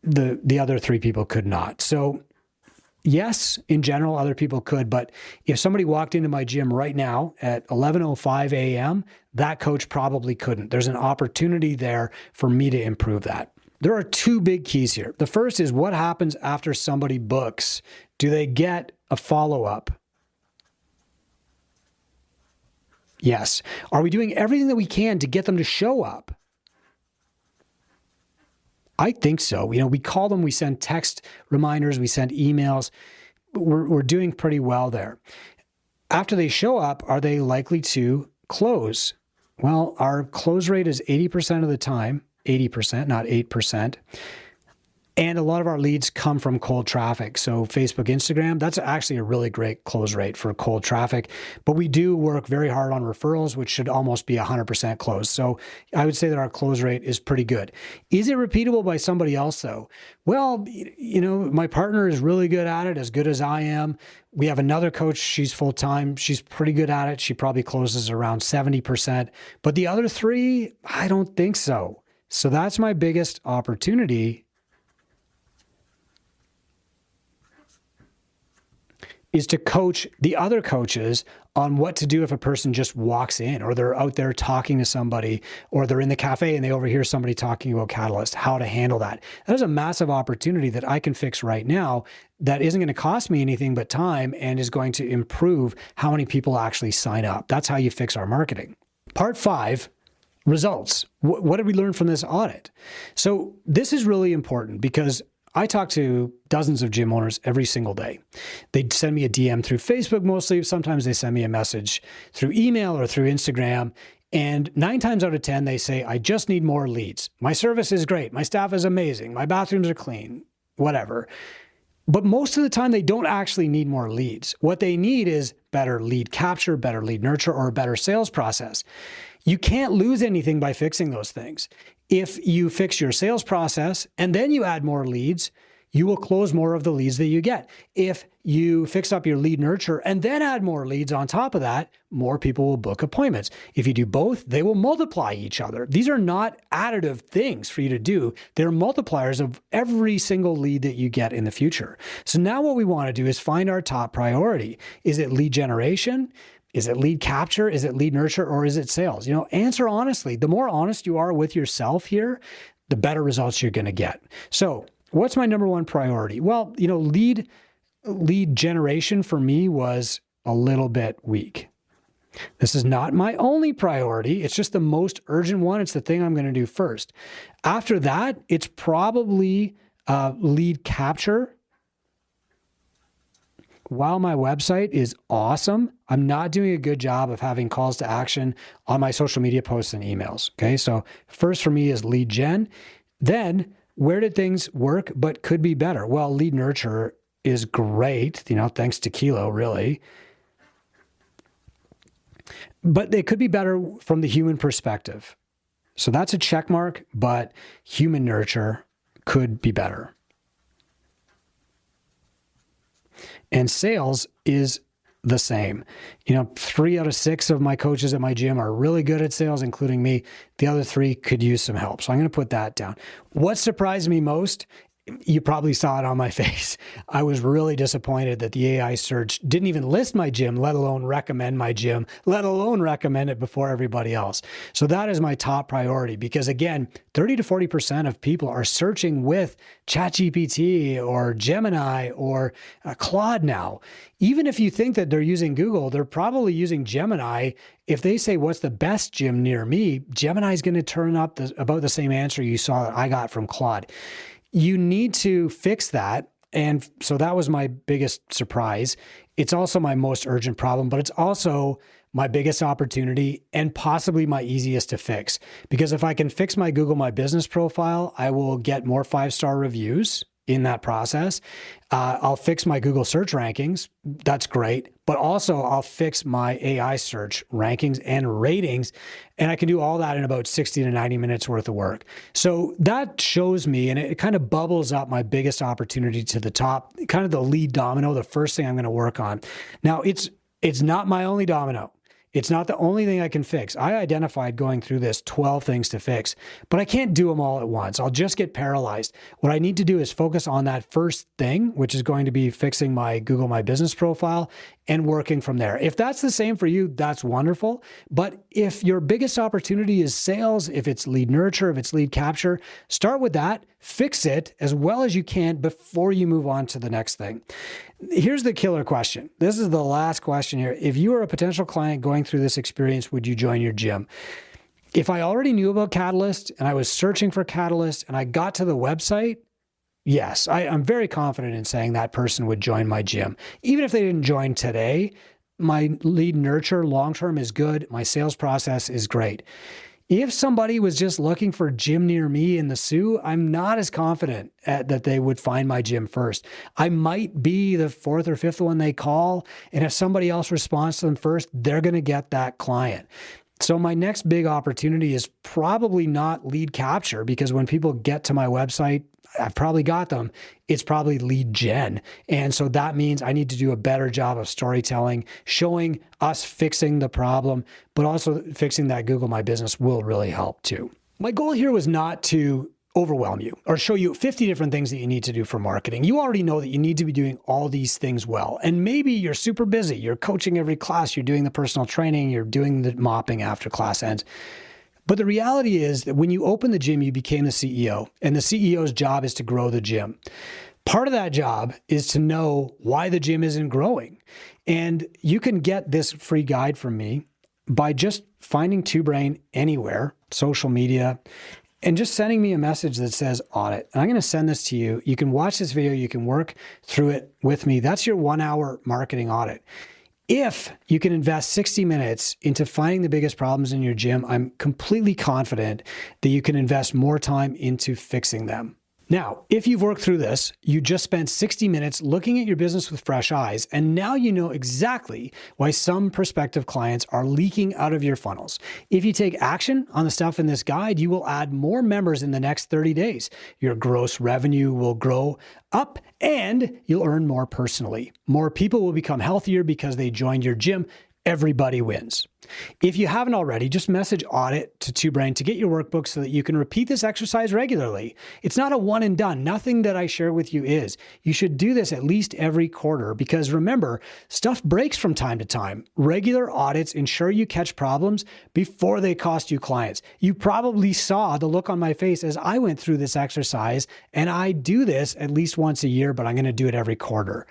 [SPEAKER 1] The other 3 people could not. So yes, in general, other people could, but if somebody walked into my gym right now at 11:05 a.m., that coach probably couldn't. There's an opportunity there for me to improve that. There are 2 big keys here. The first is, what happens after somebody books? Do they get a follow-up? Yes. Are we doing everything that we can to get them to show up? I think so. We call them, we send text reminders, we send emails. We're doing pretty well there. After they show up, are they likely to close? Well, our close rate is 80% of the time, 80%, not 8%. And a lot of our leads come from cold traffic. So Facebook, Instagram, that's actually a really great close rate for cold traffic. But we do work very hard on referrals, which should almost be 100% close. So I would say that our close rate is pretty good. Is it repeatable by somebody else though? Well, my partner is really good at it, as good as I am. We have another coach, she's full-time. She's pretty good at it. She probably closes around 70%. But the other 3, I don't think so. So that's my biggest opportunity, is to coach the other coaches on what to do if a person just walks in, or they're out there talking to somebody, or they're in the cafe and they overhear somebody talking about Catalyst, how to handle that. That is a massive opportunity that I can fix right now that isn't going to cost me anything but time, and is going to improve how many people actually sign up. That's how you fix our marketing. Part 5 results. What did we learn from this audit? So this is really important because I talk to dozens of gym owners every single day. They send me a DM through Facebook mostly. Sometimes they send me a message through email or through Instagram. And 9 times out of 10, they say, I just need more leads. My service is great. My staff is amazing. My bathrooms are clean, whatever. But most of the time, they don't actually need more leads. What they need is better lead capture, better lead nurture, or a better sales process. You can't lose anything by fixing those things. If you fix your sales process and then you add more leads, you will close more of the leads that you get. If you fix up your lead nurture and then add more leads on top of that, more people will book appointments. If you do both, they will multiply each other. These are not additive things for you to do. They're multipliers of every single lead that you get in the future. So now what we want to do is find our top priority. Is it lead generation? Is it lead capture? Is it lead nurture? Or is it sales? Answer honestly. The more honest you are with yourself here, the better results you're going to get. So what's my number one priority? Well, lead generation for me was a little bit weak. This is not my only priority. It's just the most urgent one. It's the thing I'm going to do first. After that, it's probably lead capture. While my website is awesome, I'm not doing a good job of having calls to action on my social media posts and emails. Okay, so first for me is lead gen. Then, where did things work but could be better? Well, lead nurture is great, thanks to Kilo, really. But they could be better from the human perspective. So that's a check mark, but human nurture could be better. And sales is the same. 3 out of 6 of my coaches at my gym are really good at sales, including me. The other 3 could use some help. So I'm going to put that down. What surprised me most, you probably saw it on my face. I was really disappointed that the AI search didn't even list my gym, let alone recommend my gym, let alone recommend it before everybody else. So that is my top priority because, again, 30 to 40% of people are searching with ChatGPT or Gemini or Claude now. Even if you think that they're using Google, they're probably using Gemini. If they say, what's the best gym near me, Gemini is going to turn up about the same answer you saw that I got from Claude. You need to fix that. And so that was my biggest surprise. It's also my most urgent problem, but it's also my biggest opportunity and possibly my easiest to fix. Because if I can fix my Google My Business profile, I will get more 5-star reviews in that process. I'll fix my Google search rankings. That's great. But also I'll fix my AI search rankings and ratings. And I can do all that in about 60 to 90 minutes worth of work. So that shows me, and it kind of bubbles up my biggest opportunity to the top, kind of the lead domino, the first thing I'm going to work on. Now, it's not my only domino. It's not the only thing I can fix. I identified going through this 12 things to fix, but I can't do them all at once. I'll just get paralyzed. What I need to do is focus on that first thing, which is going to be fixing my Google My Business profile and working from there. If that's the same for you, that's wonderful. But if your biggest opportunity is sales, if it's lead nurture, if it's lead capture, start with that, fix it as well as you can before you move on to the next thing. Here's the killer question. This is the last question here. If you are a potential client going through this experience, would you join your gym? If I already knew about Catalyst and I was searching for Catalyst and I got to the website, yes, I'm very confident in saying that person would join my gym. Even if they didn't join today, my lead nurture long-term is good. My sales process is great. If somebody was just looking for a gym near me in the Sioux, I'm not as confident that they would find my gym first. I might be the 4th or 5th one they call, and if somebody else responds to them first, they're going to get that client. So my next big opportunity is probably not lead capture, because when people get to my website, I've probably got them. It's probably lead gen. And so that means I need to do a better job of storytelling, showing us fixing the problem, but also fixing that Google My Business will really help too. My goal here was not to overwhelm you or show you 50 different things that you need to do for marketing. You already know that you need to be doing all these things well. And maybe you're super busy. You're coaching every class. You're doing the personal training. You're doing the mopping after class ends. But the reality is that when you open the gym, you became the CEO, and the CEO's job is to grow the gym. Part of that job is to know why the gym isn't growing. And you can get this free guide from me by just finding Two Brain anywhere, social media, and just sending me a message that says Audit. And I'm going to send this to you. You can watch this video. You can work through it with me. That's your 1-hour marketing audit. If you can invest 60 minutes into finding the biggest problems in your gym, I'm completely confident that you can invest more time into fixing them. Now, if you've worked through this, you just spent 60 minutes looking at your business with fresh eyes, and now you know exactly why some prospective clients are leaking out of your funnels. If you take action on the stuff in this guide, you will add more members in the next 30 days. Your gross revenue will grow up and you'll earn more personally. More people will become healthier because they joined your gym. Everybody wins. If you haven't already, just message Audit to Two Brain to get your workbook so that you can repeat this exercise regularly. It's not a one and done. Nothing that I share with you is. You should do this at least every quarter because remember, stuff breaks from time to time. Regular audits ensure you catch problems before they cost you clients. You probably saw the look on my face as I went through this exercise, and I do this at least once a year, but I'm going to do it every quarter.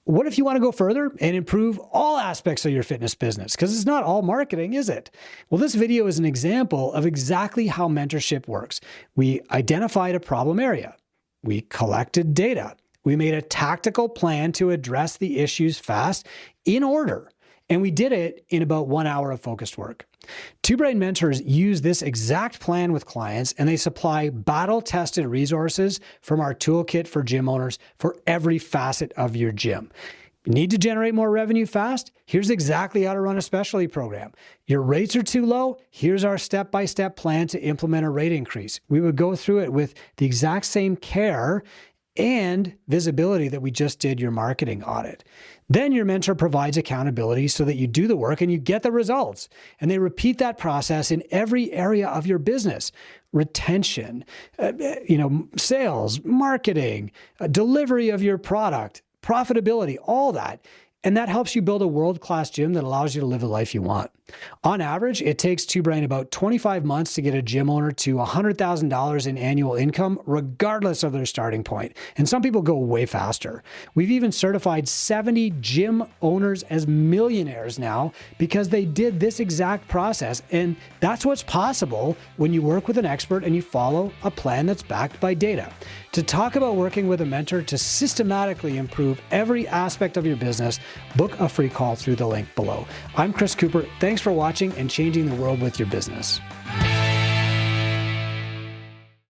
[SPEAKER 1] What if you want to go further and improve all aspects of your fitness business? Because it's not all marketing, is it? Well, this video is an example of exactly how mentorship works. We identified a problem area. We collected data. We made a tactical plan to address the issues fast in order. And we did it in about 1 hour of focused work. Two Brain mentors use this exact plan with clients, and they supply battle-tested resources from our toolkit for gym owners for every facet of your gym. Need to generate more revenue fast? Here's exactly how to run a specialty program. Your rates are too low? Here's our step-by-step plan to implement a rate increase. We would go through it with the exact same care and visibility that we just did your marketing audit. Then your mentor provides accountability so that you do the work and you get the results. And they repeat that process in every area of your business. Retention, sales, marketing, delivery of your product, profitability, all that. And that helps you build a world-class gym that allows you to live the life you want. On average, it takes Two Brain about 25 months to get a gym owner to $100,000 in annual income, regardless of their starting point. And some people go way faster. We've even certified 70 gym owners as millionaires now because they did this exact process. And that's what's possible when you work with an expert and you follow a plan that's backed by data. To talk about working with a mentor to systematically improve every aspect of your business, book a free call through the link below. I'm Chris Cooper. Thanks for watching and changing the world with your business.